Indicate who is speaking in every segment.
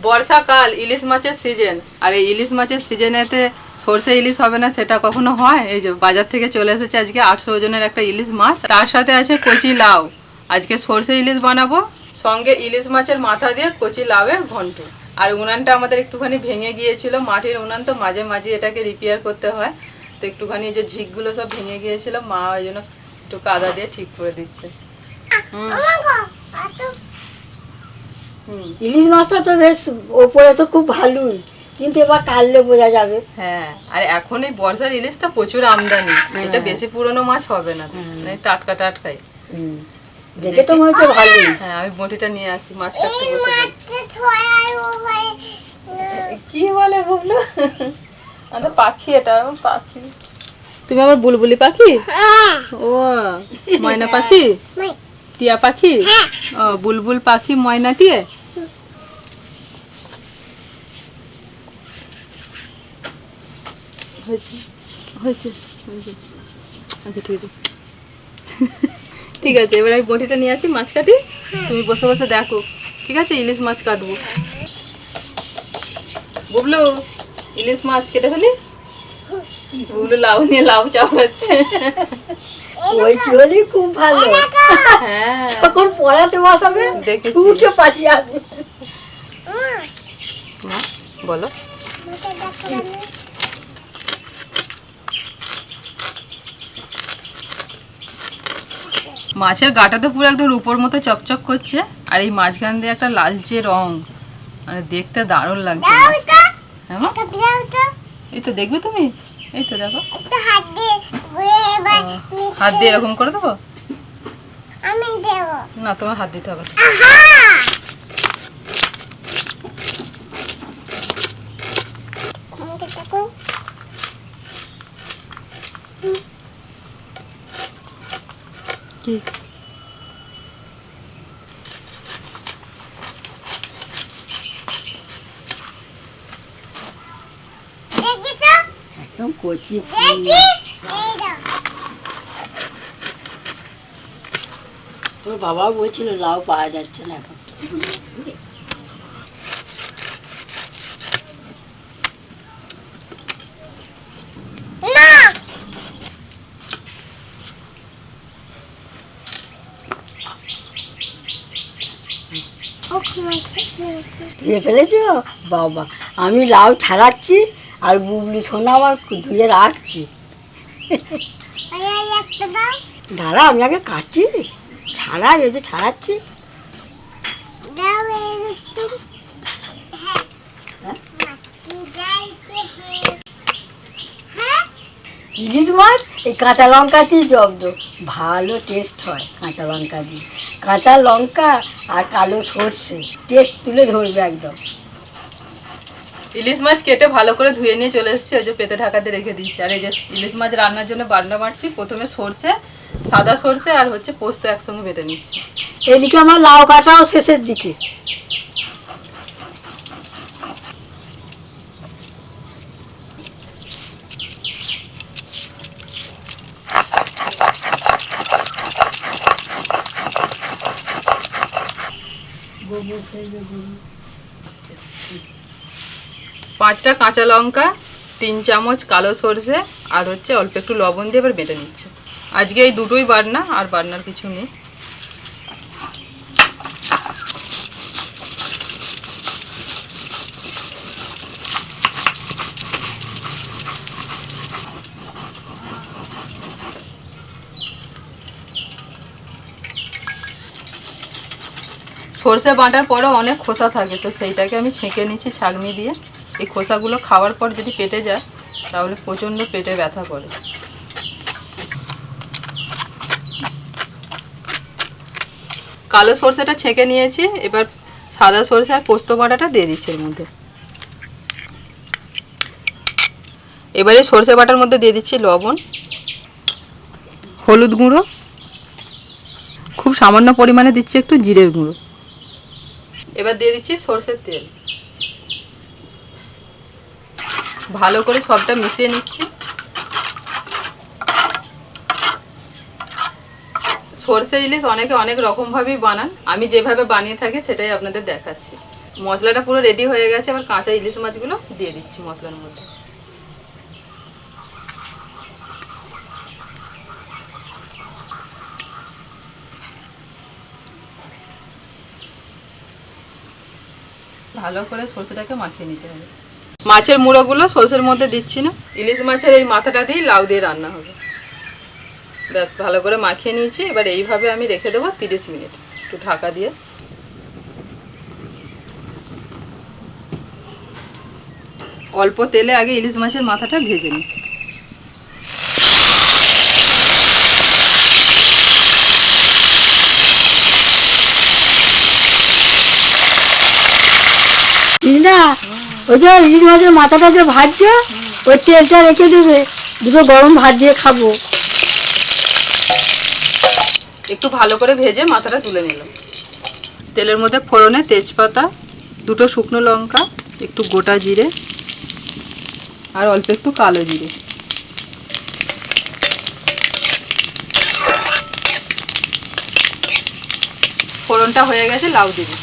Speaker 1: বর্ষাকাল, ইলিশ মাছের সিজন। আর এই ইলিশ মাছের সিজনেতে সরষে ইলিশ হবে না সেটা কখনো হয়? এই যে বাজার থেকে চলে এসেছে আজকে 800 ওজনের একটা ইলিশ মাছ, তার সাথে আছে কচি লাউ। আজকে সরষে ইলিশ বানাবো, সঙ্গে ইলিশ মাছের মাথা দিয়ে কচি লাউয়ের ঘন্ট। আর উনানটা আমাদের একটুখানি ভেঙে গিয়েছিল, মাটির উনান তো মাঝে মাঝে এটাকে রিপেয়ার করতে হয়, তো একটুখানি যে ঝিকগুলো সব ভেঙে গিয়েছিল, মা ওই জন্য একটু কাদা দিয়ে ঠিক করে দিচ্ছে।
Speaker 2: ইলিশ মাছটা তো বেশ ওপরে তো খুব ভালোই, কিন্তু এবার কাটলে বোঝা যাবে।
Speaker 1: হ্যাঁ, আর এখন এই বর্ষার ইলিশটা প্রচুর আমদানি, এটা বেশি পুরনো মাছ হবে না, টাটকা টাটকাই।
Speaker 2: দেখে তো মনে হচ্ছে ভালোই।
Speaker 1: হ্যাঁ, আমি বটিটা নিয়ে আসি, মাছ কাটতে বসে। কি বলে বুবলু? আমাদের পাখি, এটা পাখি। তুমি আবার বুলবুলি পাখি? ও ময়না পাখি, টিয়া পাখি, ও বুলবুল পাখি, ময়না টিয়ে। হয়েছে হয়েছে হয়েছে, আচ্ছা ঠিক আছে। ঠিক আছে, এবার আমি বটিটা নিয়ে আসি, মাছ কাটি, তুমি বসে বসে দেখো। ঠিক আছে, ইলিশ মাছ কাটবো। বুবলু, ইলিশ মাছ কেটে ফেলি। বুবলু লাউ নিয়ে লাউ চাপাচ্ছে।
Speaker 2: ওই চলি খুব ভালো।
Speaker 1: হ্যাঁ,
Speaker 2: যখন পড়াতে বসাবে
Speaker 1: দেখেছি।
Speaker 2: উঠে পাঠিয়ে আসবে।
Speaker 1: বলো। মাছের গাটা তো পুরো একদম রূপোর মতো চকচক করছে, আর এই মাঝখান দিয়ে একটা লালচে রং, মানে দেখতে দারুণ লাগছে। এই তো দেখবে তুমি, এই তো দেখো, হাত দিয়ে এরকম করে দেবো না, তোমার হাত দিতে হবে। কি
Speaker 2: একদম কচি। তোর বাবাও বলছিল লাউ পাওয়া যাচ্ছে না এখন। ধুয়ে ফেলেছো বাবা? আমি লাউ ছাড়াচ্ছি আর বুবলি সোনা আমার ধুয়ে রাখছি। দাঁড়া, আমি আগে কাটছি, ছাড়াই, এই যে ছাড়াচ্ছি। ইলিশ মাছ এই কাঁচা লঙ্কা দিয়ে জব্দ, ভালো টেস্ট হয় কাঁচা লঙ্কা দিয়ে। কাঁচা লঙ্কা আর কালো সর্ষে টেস্ট তুলে ধরবে একদম।
Speaker 1: ইলিশ মাছ কেটে ভালো করে ধুয়ে নিয়ে চলে এসেছি, ওই যে পেতে ঢাকাতে রেখে দিচ্ছি। আর এই যে ইলিশ মাছ রান্নার জন্য বাটনা বাটছি, প্রথমে সর্ষে, সাদা সর্ষে আর হচ্ছে পোস্ত একসঙ্গে বেটে নিচ্ছি।
Speaker 2: এদিকে আমার লাউ কাটাও শেষের দিকে।
Speaker 1: পাঁচটা কাঁচা লঙ্কা, 3 চামচ কালো সর্ষে আর হচ্ছে অল্প একটু লবণ দিয়ে এবার বেটে নিচ্ছে। আজকে এই দুটোই বাটনা, আর বাটনার কিছু নেই। সর্ষে বাটার পরেও অনেক খোসা থাকে, তো সেইটাকে আমি ছেঁকে নিচ্ছি ছাঁকনি দিয়ে। এই খোসাগুলো খাওয়ার পর যদি পেটে যায় তাহলে প্রচণ্ড পেটে ব্যথা করে। কালো সর্ষেটা ছেঁকে নিয়েছি, এবার সাদা সর্ষে আর পোস্ত বাটাটা দিয়ে দিচ্ছি এর মধ্যে। এবারে সর্ষে বাটার মধ্যে দিয়ে দিচ্ছি লবণ, হলুদ গুঁড়ো, খুব সামান্য পরিমাণে দিচ্ছি একটু জিরের গুঁড়ো। এবার দিয়ে দিচ্ছি সর্ষের তেল, ভালো করে সবটা মিশিয়ে নিচ্ছি। সর্ষে ইলিশ অনেকে অনেক রকম ভাবেই বানান, আমি যেভাবে বানিয়ে থাকি সেটাই আপনাদের দেখাচ্ছি। মশলাটা পুরো রেডি হয়ে গেছে, এবার কাঁচা ইলিশ মাছগুলো দিয়ে দিচ্ছি মশলার মধ্যে। ভালো করে সরষেটাকে মাখিয়ে নিতে হবে। মাছের মুড়োগুলো সরষের মধ্যে দিচ্ছি না, ইলিশ মাছের এই মাথাটা দিয়ে লাউ দিয়ে রান্না হবে। ব্যাস ভালো করে মাখিয়ে নিয়েছি, এবার এইভাবে আমি রেখে দেবো 30 মিনিট একটু ঢাকা দিয়ে। অল্প তেলে আগে ইলিশ মাছের মাথাটা ভেজে নিই।
Speaker 2: না, ওই যে ইলিশ মাছের মাথাটা যে ভাজছে ওই তেলটা রেখে দেবে, দুটো গরম ভাত দিয়ে খাবো।
Speaker 1: একটু ভালো করে ভেজে মাথাটা তুলে নিলাম। তেলের মধ্যে ফোড়নে তেজপাতা, দুটো শুকনো লঙ্কা, একটু গোটা জিরে আর অল্প একটু কালো জিরে। ফোড়নটা হয়ে গেছে, লাউ দিবি।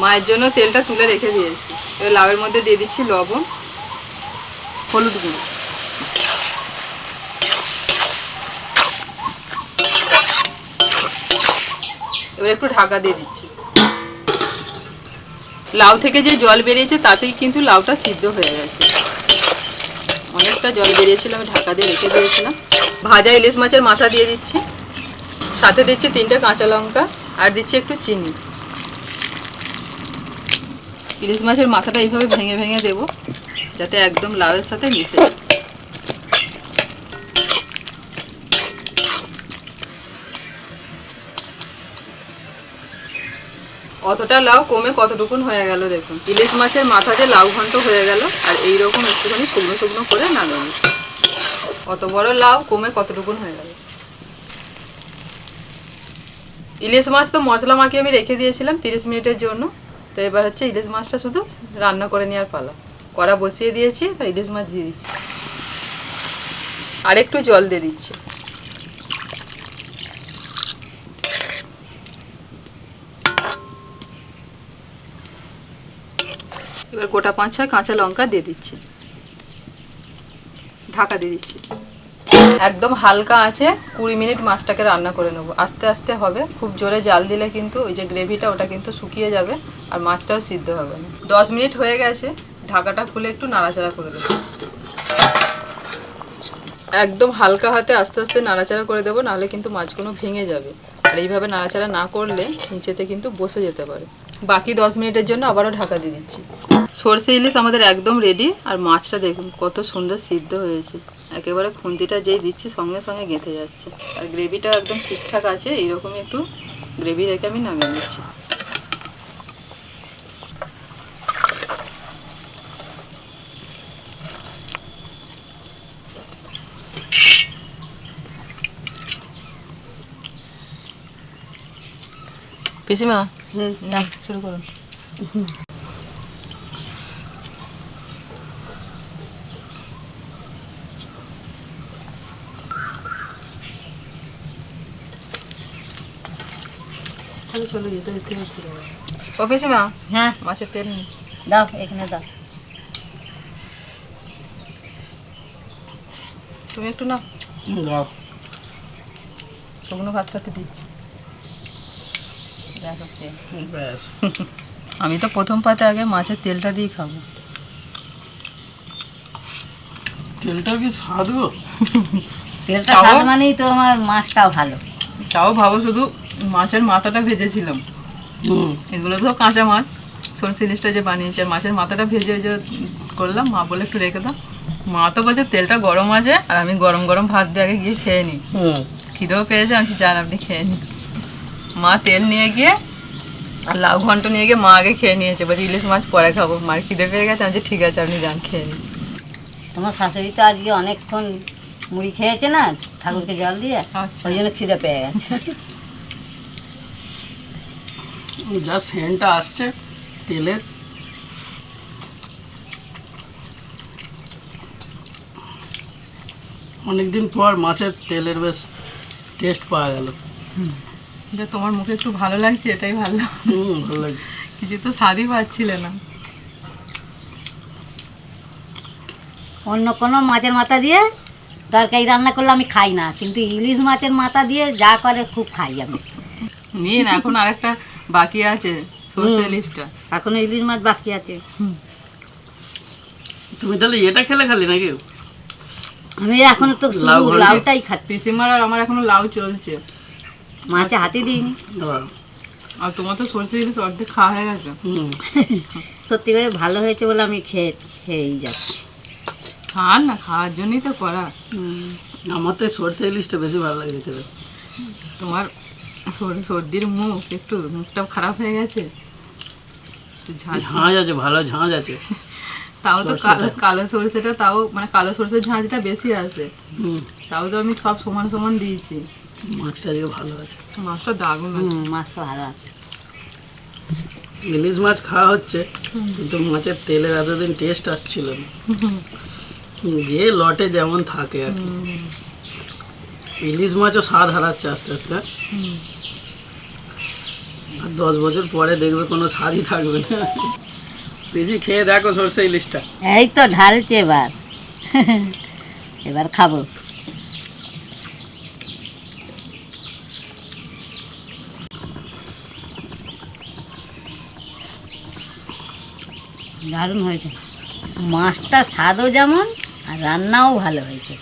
Speaker 1: মায়ের জন্য তেলটা তুলে রেখে দিয়েছি, এবার লাউয়ের মধ্যে দিয়ে দিচ্ছি লবণ, হলুদ গুঁড়ো, এবার একটু ঢাকা দিয়ে দিচ্ছি। লাউ থেকে যে জল বেরিয়েছে তাতেই কিন্তু লাউটা সিদ্ধ হয়ে গেছে, অনেকটা জল বেরিয়েছিল, আমি ঢাকা দিয়ে রেখে দিয়েছিলাম। ভাজা ইলিশ মাছের মাথা দিয়ে দিচ্ছি, সাথে দিচ্ছি 3টে কাঁচা লঙ্কা আর দিচ্ছি একটু চিনি। ইলিশ মাছের মাথাটা এইভাবে ভেঙে ভেঙে দেবো যাতে একদম লাউয়ের সাথে মিশে যায়। অতটা লাউ কমে কতটুকুন হয়ে গেল দেখুন, ইলিশ মাছের মাথা যে লাউ ঘন্ট হয়ে গেল। আর এইরকম একটুখানি শুকনো শুকনো করে নামানো, অত বড় লাউ কমে কতটুকুন হয়ে গেল। ইলিশ মাছ তো মশলা মাখিয়ে আমি রেখে দিয়েছিলাম 30 মিনিটের জন্য। তো এবার হচ্ছে ইলিশ মাছটা শুধু রান্না করে নেওয়ার পালা। কড়া বসিয়ে দিয়েছি, আর ইলিশ মাছ দিয়ে দিচ্ছি, আর একটু জল দিয়ে দিচ্ছি। এবার গোটা 5-6 কাঁচা লঙ্কা দিয়ে দিচ্ছি, ঢাকা দিয়ে দিচ্ছি। একদম হালকা আঁচে 20 মিনিট মাছটাকে রান্না করে নেবো। আস্তে আস্তে হবে, খুব জোরে জাল দিলে কিন্তু ওই যে গ্রেভিটা ওটা কিন্তু শুকিয়ে যাবে আর মাছটাও সিদ্ধ হবে না। 10 মিনিট হয়ে গেছে, ঢাকাটা খুলে একটু নাড়াচাড়া করে দেবো। একদম হালকা হাতে আস্তে আস্তে নাড়াচাড়া করে দেবো, নাহলে কিন্তু মাছগুলো ভেঙে যাবে। আর এইভাবে নাড়াচাড়া না করলে নিচেতে কিন্তু বসে যেতে পারে। বাকি 10 মিনিটের জন্য আবারও ঢাকা দিয়ে দিচ্ছি। সরষে ইলিশ আমাদের একদম রেডি। আর মাছটা দেখুন কত সুন্দর সিদ্ধ হয়েছে, একেবারে খুন্তিটা যেই দিচ্ছি সঙ্গে সঙ্গে গেঁথে যাচ্ছে। আর গ্রেভিটা একদম ঠিকঠাক আছে, এইরকমই একটু গ্রেভি রেখে আমি নামিয়ে নিচ্ছি। পিসিমা, না শুরু করুন। চলো যেতে যেতে ও পিসিমা,
Speaker 2: হ্যাঁ
Speaker 1: মাছের তেল নেই,
Speaker 2: দাও এখানে দাও।
Speaker 1: তুমি একটু না
Speaker 2: দাও।
Speaker 1: শুকনো ভাতটাতে দিচ্ছি। আমি তো প্রথম পাতে আগে মাছের তেলটা দিয়ে খাবো।
Speaker 3: তেলটা কি স্বাদ গো?
Speaker 2: তেলটা স্বাদ মানেই তো আমার মাছটাও ভালো।
Speaker 1: তাও ভাবো, শুধু মাছের মাথাটা ভেজেছিলাম, এগুলো তো কাঁচা মাছ। সরষে ইলিশটা যে বানিয়েছে, মাছের মাথাটা ভেজে যে করলাম, মা বলে একটু রেখে দাও। মা তো বলছে তেলটা গরম আছে, আর আমি গরম গরম ভাত দিয়ে আগে গিয়ে খেয়ে নিই। খিদেও পেয়েছে, আমি যান আপনি খেয়ে নিই। মা তেল নিয়ে গিয়ে আর লাউ ঘন্ট নিয়ে গিয়ে মা আগে খেয়ে নিয়েছে, বলছে ইলিশ মাছ পরে খাবো। মার খিদে পেয়ে গেছে, আমি ঠিক আছে আপনি যান খেয়ে নিন।
Speaker 2: তোমার শাশুড়ি তো আজকে অনেকক্ষণ মুড়ি খেয়েছে না ঠাকুরকে জল দিয়ে, ওই জন্য খিদে পেয়ে গেছে।
Speaker 3: যা সেন্টটা আসছে তেলের, অনেকদিন পর মাছের তেলের বেশ টেস্ট পাওয়া গেল।
Speaker 1: যে তোমার মুখে একটু ভালো লাগছে এটাই ভালো।
Speaker 3: ভালো লাগে।
Speaker 1: কিছু তো স্বাদই পাচ্ছিলে না।
Speaker 4: অন্য কোনো মাছের মাথা দিয়ে তরকারি রান্না করলে আমি খাই না, কিন্তু ইলিশ মাছের মাথা দিয়ে যা করে খুব খাই আমি।
Speaker 1: নিন, এখন আরেকটা বাকি আছে সর্ষে ইলিশটা।
Speaker 4: এখনো ইলিশ মাছ বাকি আছে।
Speaker 3: তুমি তাহলে এটা খেলে খালি নাকি?
Speaker 4: আমি এখনো তো শুধু
Speaker 3: লাউ ভাজি।
Speaker 4: লাউটাই খাচ্ছি,
Speaker 1: পিসিমার আর আমার এখনো লাউ চলছে।
Speaker 4: মাছে হাতে দিইনি।
Speaker 3: আবার,
Speaker 1: আর তোমার তো সর্ষে ইলিশ অর্ধেক খাওয়া হয়ে গেছে।
Speaker 4: সত্যি করে ভালো হয়েছে বলে আমি খেয়েই যাচ্ছি।
Speaker 1: খান না, খাওয়ার জন্যই তো করা।
Speaker 3: আমার তো সরষে ইলিশটা বেশি ভালো লাগে খেতে।
Speaker 1: তোমার সর্দির মুখ, একটু মুখটা খারাপ হয়ে গেছে, একটু ঝাঁঝ।
Speaker 3: ঝাঁঝ আছে, ভালো ঝাঁঝ আছে।
Speaker 1: তাও তো
Speaker 3: সর্ষেটা।
Speaker 1: কালো সরষেটা, তাও মানে কালো সরষের ঝাঁঝটা বেশি আসে। তাও তো আমি সব সমান সমান দিয়েছি।
Speaker 3: মাছটা আজকে ভালো আছে।
Speaker 1: মাছটা দারুণ আছে।
Speaker 4: মাছটা ভালো আছে।
Speaker 3: ইলিশ মাছ খাওয়া হচ্ছে, কিন্তু মাছের তেলের এতদিন টেস্ট আসছিল না। যে লটে যেমন থাকে আর কি। ইলিশ মাছও স্বাদ হারাচ্ছে আস্তে আস্তে। আর 10 বছর পরে দেখবে কোনো স্বাদই থাকবে না। বেশি খেয়ে দেখো সরষে ইলিশটা।
Speaker 4: এই তো ঢালছে এবার। এবার খাবো। দারুণ হয়েছে, মাছটা স্বাদও যেমন আর রান্নাও ভালো হয়েছে।